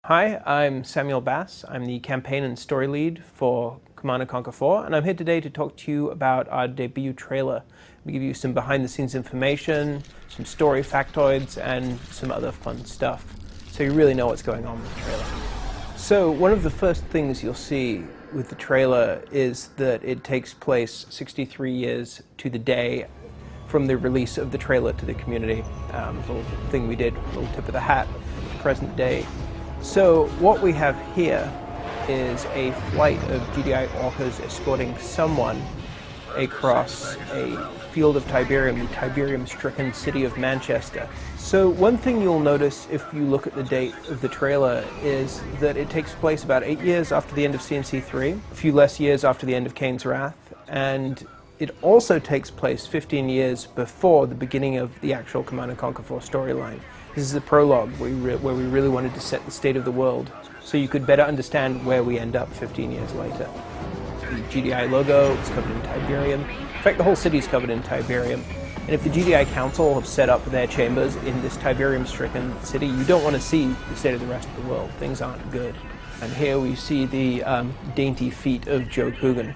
Hi, I'm Samuel Bass. I'm the campaign and story lead for Command & Conquer 4, and I'm here today to talk to you about our debut trailer. We give you some behind-the-scenes information, some story factoids, and some other fun stuff, so you really know what's going on with the trailer. So one of the first things you'll see with the trailer is that it takes place 63 years to the day from the release of the trailer to the community. A little thing we did, a little tip of the hat, present day. So what we have here is a flight of GDI orcas escorting someone across a field of Tiberium, the Tiberium-stricken city of Manchester. So one thing you'll notice if you look at the date of the trailer is that it takes place about 8 years after the end of CNC3, a few less years after the end of Kane's Wrath, and it also takes place 15 years before the beginning of the actual Command & Conquer 4 storyline. This is the prologue where we really wanted to set the state of the world so you could better understand where we end up 15 years later. The GDI logo is covered in Tiberium. In fact, the whole city is covered in Tiberium. And if the GDI Council have set up their chambers in this Tiberium-stricken city, you don't want to see the state of the rest of the world. Things aren't good. And here we see the dainty feet of Joe Coogan.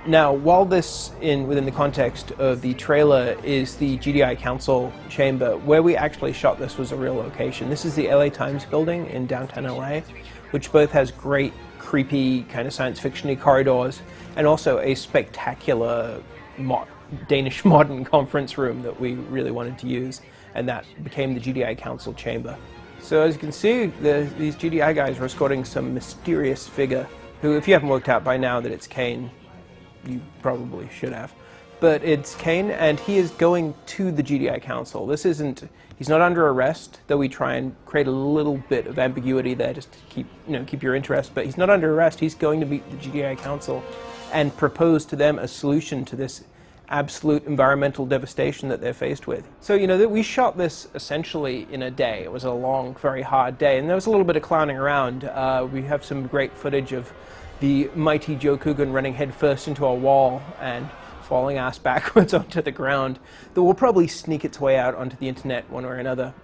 Now, while this, within the context of the trailer, is the GDI Council chamber, where we actually shot this was a real location. This is the LA Times building in downtown LA, which both has great, creepy, kind of science fiction-y corridors, and also a spectacular Danish modern conference room that we really wanted to use, and that became the GDI Council chamber. So as you can see, these GDI guys are escorting some mysterious figure, who, if you haven't worked out by now that it's Kane, you probably should have. But it's Kane, and he is going to the GDI Council. He's not under arrest, though we try and create a little bit of ambiguity there just to keep your interest, but he's not under arrest. He's going to meet the GDI Council and propose to them a solution to this absolute environmental devastation that they're faced with. So, we shot this essentially in a day. It was a long, very hard day, and there was a little bit of clowning around. We have some great footage of the mighty Joe Coogan running headfirst into a wall and falling ass backwards onto the ground that will probably sneak its way out onto the internet one way or another.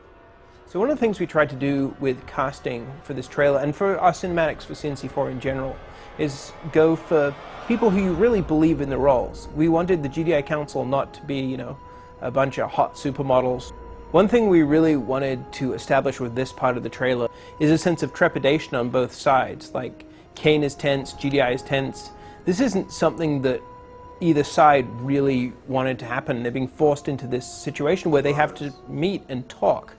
So one of the things we tried to do with casting for this trailer, and for our cinematics for CNC4 in general, is go for people who really believe in the roles. We wanted the GDI Council not to be, a bunch of hot supermodels. One thing we really wanted to establish with this part of the trailer is a sense of trepidation on both sides. Like, Kane is tense, GDI is tense. This isn't something that either side really wanted to happen. They're being forced into this situation where they have to meet and talk.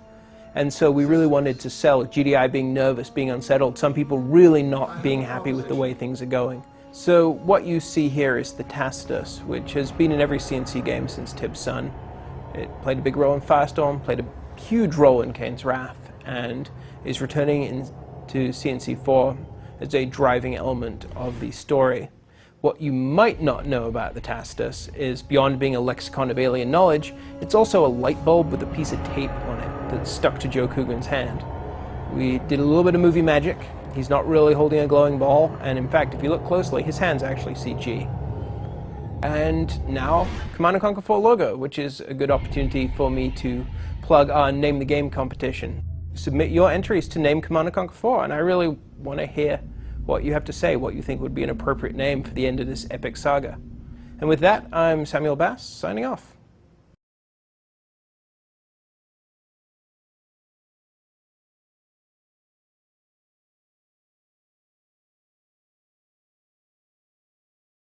And so we really wanted to sell GDI being nervous, being unsettled, some people really not being happy with the way things are going. So what you see here is the Tacitus, which has been in every CNC game since Tibb's Son. It played a big role in Firestorm, played a huge role in Kane's Wrath, and is returning into CNC4 as a driving element of the story. What you might not know about the Tacitus is, beyond being a lexicon of alien knowledge, it's also a light bulb with a piece of tape on it that's stuck to Joe Coogan's hand. We did a little bit of movie magic. He's not really holding a glowing ball, and in fact, if you look closely, his hand's actually CG. And now, Command & Conquer 4 logo, which is a good opportunity for me to plug our Name the Game competition. Submit your entries to Name Command & Conquer 4, and I really want to hear what you have to say, what you think would be an appropriate name for the end of this epic saga. And with that, I'm Samuel Bass, signing off.